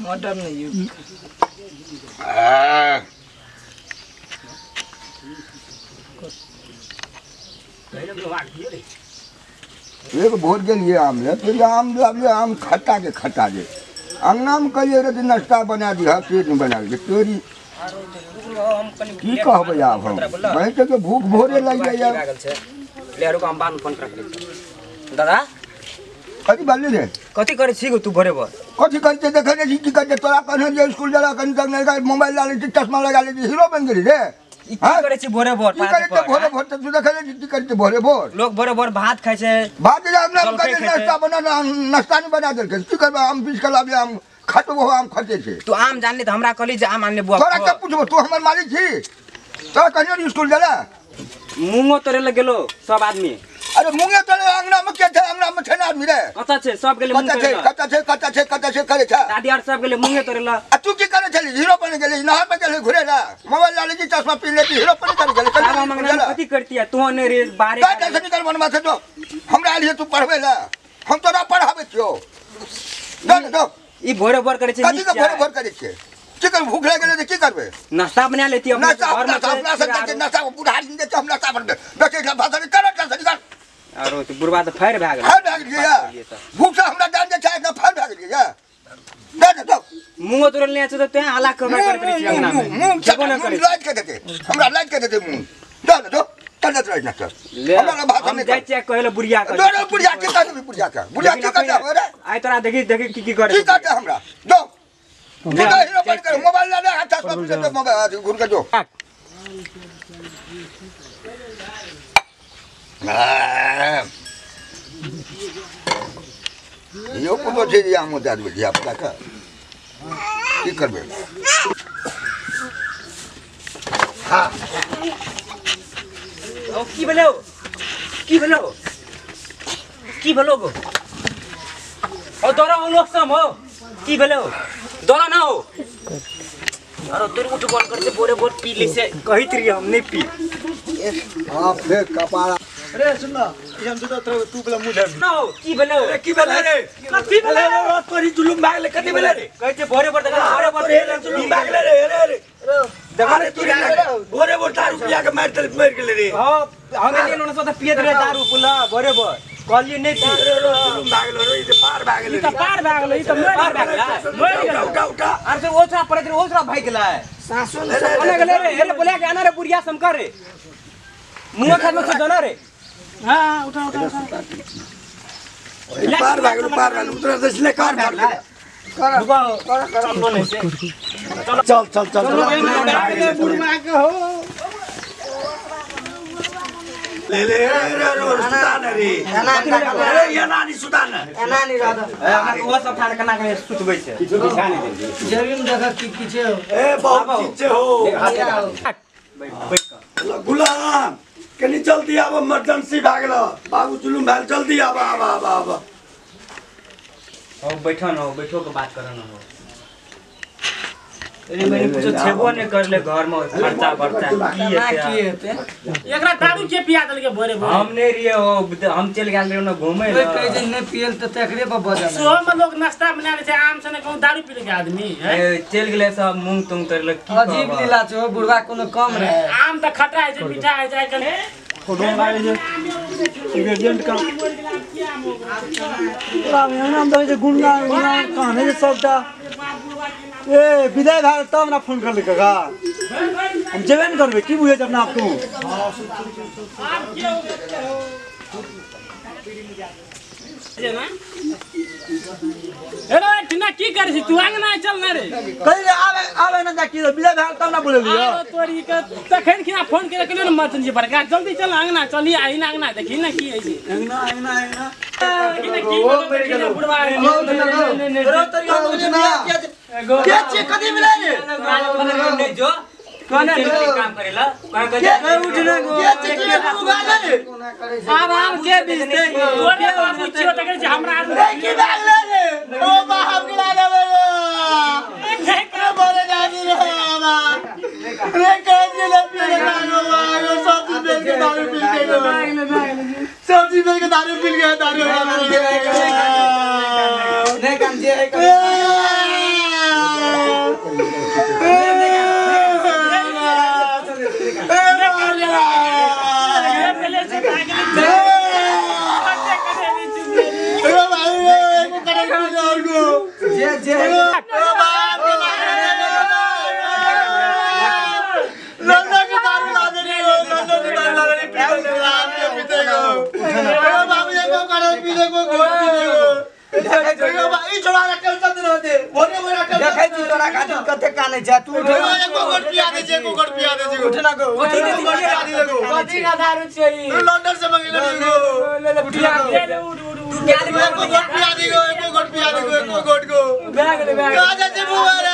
mutton नहीं एक भोर के लिए आम ले फिर आम खट्टा के अंगना में कहिए रे नाश्ता बना दिया पेट में बना दे तोरी की कहबे आब हम बैठ के भूख भोरे लग जाय लेहरु को हम बान फोन कर दादा कथी बाले रे कथी करे छी तू भोरे भोर कथी करते देखे रे की करते तोरा कहने जे स्कूल जाला कनी तक नहीं मोबाइल डाले चश्मा लगा ले हीरो बन गेली रे ई की करे छी भोरे भोर की करते भोरे भोर तू देखे रे की करते भोरे भोर लोग भोरे भोर भात खाय छै भात हमरा कने नाश्ता बना नाश्ता नहीं बना देलके की करबे हम बीच कला आम खातो आम खते छे तू आम जानले त हमरा कहली जे आम आनले बुआ तोरा के पूछबो तू हमर मालिक छी तोरा कहने स्कूल जाला मुंगो तोरे ल गेलो सब आदमी अरे मुंगे तोरे अंगना में के थे अंगना में थे ना आदमी रे कता छे सब गेले मुंग करे कता छे करे छा दादी और सब गेले मुंगे तोरे ल आ तू की करे छली हीरो बन गेली नहा पे गेली घुरे ला मोबाइल डाले की चश्मा पहन लेती हीरो बन कर गेली सारा मंगना कथी करती है तू ने रे बारे का टेंशन निकल मन माथे तो हमरा आलिए तू पढ़वे ला हम तोरा पढ़ावे छियो दो ई भोरे भोर करे छे कथी के भोरे भोर करे छे की कर भूख लगे ले की करबे नाश्ता बना लेती हम घर में अपना सब के नाश्ता बुढ़ारी दे हम नाश्ता बन देखे भाषा नहीं कर टेंशन निकल आरो तो बुरबा तो फैर भाग गया भूख से हमरा जान जे चाहे ना फैर भाग गया दे मुंह तोरे ले छ तो ते आला कर छी अंगना में मुंह जको ना करे लाइट के देते हमरा लाइट के देते मुंह दो चलत रह ना सर हमरा भाषा में जाय छै कहले बुढ़िया कर दो बुढ़िया के कहबे बुढ़िया के कहता हो रे आइ तोरा देखी की करे की कहता हमरा दो हीरो बन कर मोबाइल ला ले हाथ में मोबाइल घुर के दो यो कोनो छै या मो दाद बिया पता का की करबे हां ओ की भेलो गो ओ दोरा लोग सम हो की भेलो दोरा ना हो अरे तोर उठ बंद करते बोरे बोर पी ले से कहित रही हम नहीं पी हां फे कपाड़ा अरे सुन ना ई हम तो तू बला मुंह धर ना हो की भेलो की भेले रे कथी भेलो तोरी जुलुम भाग ले कथी भेले रे कहै छै भोरे भोर जुलुम भाग ले रे अरे तू भोरे भोर दारू पिया के मार गेले रे हां हम एलिए न सोता पियत रे दारू पुला भोरे भोर कहलिए नहीं पी जुलुम भाग ले रे पार भाग ले ई त पार भाग ले ई त मर गेला उठा अरे से ओछरा पड़त रे ओछरा भाग गेला सासो अने गेले रे हेले बोले के आना रे बुढ़िया शंकर रे मुंह खात में जना रे हां उठा पार भाग ले उतरा दसले कार भाग ले कर बोले से चल बुढ़वा के हो ले सुदान रे ये नानी सुदान नानी रह हमरा को सब ठाड़ कना के सुतबै छै जमीन देखा की छे ए बहुत चीज हो गुलाम कनी जल्दी आब इमरजेंसी भाग ल बाबू जुलुम भाग जल्दी आब ओ बैठो के बात करन हो अरे मैंने कुछ छेबो नहीं कर ले घर में खर्चा बढ़ता की हेते एकरा दारू के पिया देल के भोरे भोरे हम नहीं रिए हो हम चल गेल रे न घूमे कोई कह जे नहीं पियल त तेकरे पर बजा सो में लोग नाश्ता बना ले छै आम से न कहूं दारू पी ले के आदमी है चल गेले सब मूंग तुंग तर ले की अजीब लीला छै बुढ़वा कोनो कम रे आम त खटा है छै मीठा है छै कने फोटो मारे जे इंग्रेडिएंट का नाम दे जे गुणगान कहने सबटा ए विदाई भाग तब ना फोन कर ले काका हम जेबे न करबे की बुझे अपना आप तू हेलो टिना की करे छी तू अंगना चल ना रे कहि रे आवे ना जा की विदाई भाग तब ना बोले लियो तोरी के तखन खिना फोन करे केना मर्चन जी बड़का जल्दी चल अंगना चली आई ना अंगना देखी ना की है छी अंगना ओ मेरे के बुढ़वा रो तोरी उठना के चे कदी मिले रे नहीं जो कोना काम करेला के उठना के चे के बुगा रे आराम के बिजते तोरे बाबू छियो तके जे हमरा की भाग ले रे ओ बाप गिरा रे के बोले जानी रे बाबा रे के ले पीले दारू सब्जी बेच के दारू पी के सब्जी बेच के दारू पी के दारू नहीं काम जे बाबू देखो करो पीले को घोट पीले को देखो भाई छोड़ा रखल सब दिन होते बोले बोले रखल देखै छी तोरा खातिर कते काने जा तू को घोट पिया दे जे उठ ना को कथि ने पिया दे कथि का दारू चाहिए तू लंदन से मंगले ले उठिया ले उठ क्या ले को घोट पिया दे को घोट पिया दे को घोट को बैग ले बैग का जा से बुआरा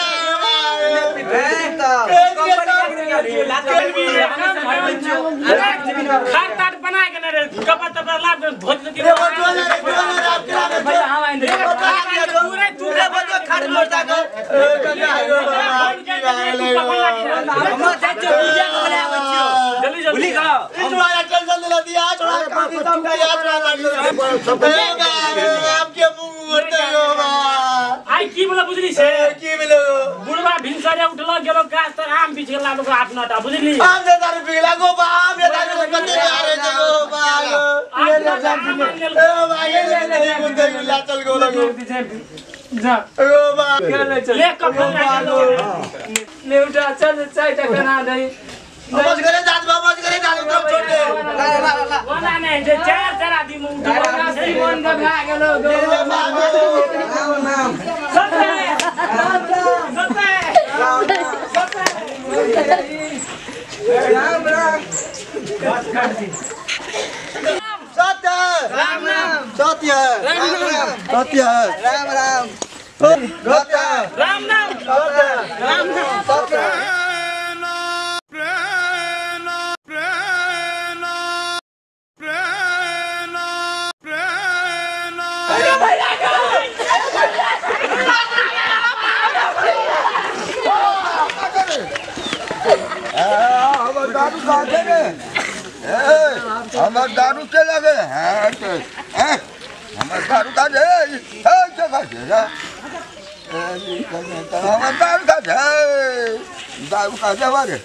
खाट ताट बना के रे कपड़ा तपड़ा लाद धोत के रे बोल रे आप के लागे भैया हम आइन दे पूरे तू रे बजो खाट मरता को हम जाय छ पूजा करे आबै छियो जल्दी जल्दी भूली गयो छोड़ा टेंशन दिला दिया छोड़ा काफी सब का याद रहा आप के मुंह उड़ते हो आई की बोला बुझली से की मिलो बुढ़वा भिनसरे उठलो गेलो गाछ तर आम बीच गेला लोग हाथ नटा बुझली आम दे दारू पिला गो बाप ये दारू कते आ रे जगो बाप ले ले ए भाई ले गुंदे गुला चल गो लगो जा ओ बाप ले कपड़ा ले उठा चल चाय टकना दई बस करे दारू तब छोड़ दे वाला नहीं जे चार चार आदमी मुंह से मन का भाग गेलो सत्य राम राम सत्य राम राम सत्य राम राम सत्य राम राम सत्य राम नाम राम राम सत्य दारू खा दे रे हमार दारू के लगे हमार दारू खा दे क्या खा दे हमार दारू खा दे दारू खा दे हमारे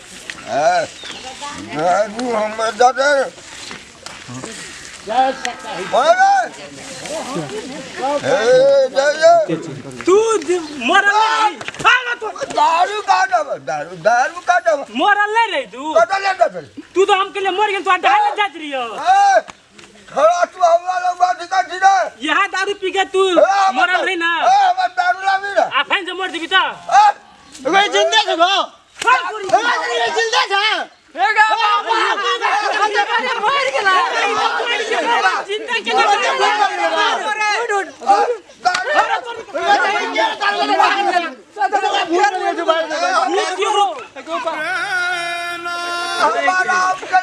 दारू हमार दादे तू मरल दारू का दारू का मरल नहीं रही तू तो हमके लिए मर गेल तू ढाल जात रही हो खड़ा तू हमरा लोग बात का जीना यहाँ दारू पी के तू मरल रही ना हमार दारू लावी ना आफन से मर जीबी त ओए जिंदा छ गो ओए जिंदा छ मर गेला जिंदा के हमारा आपके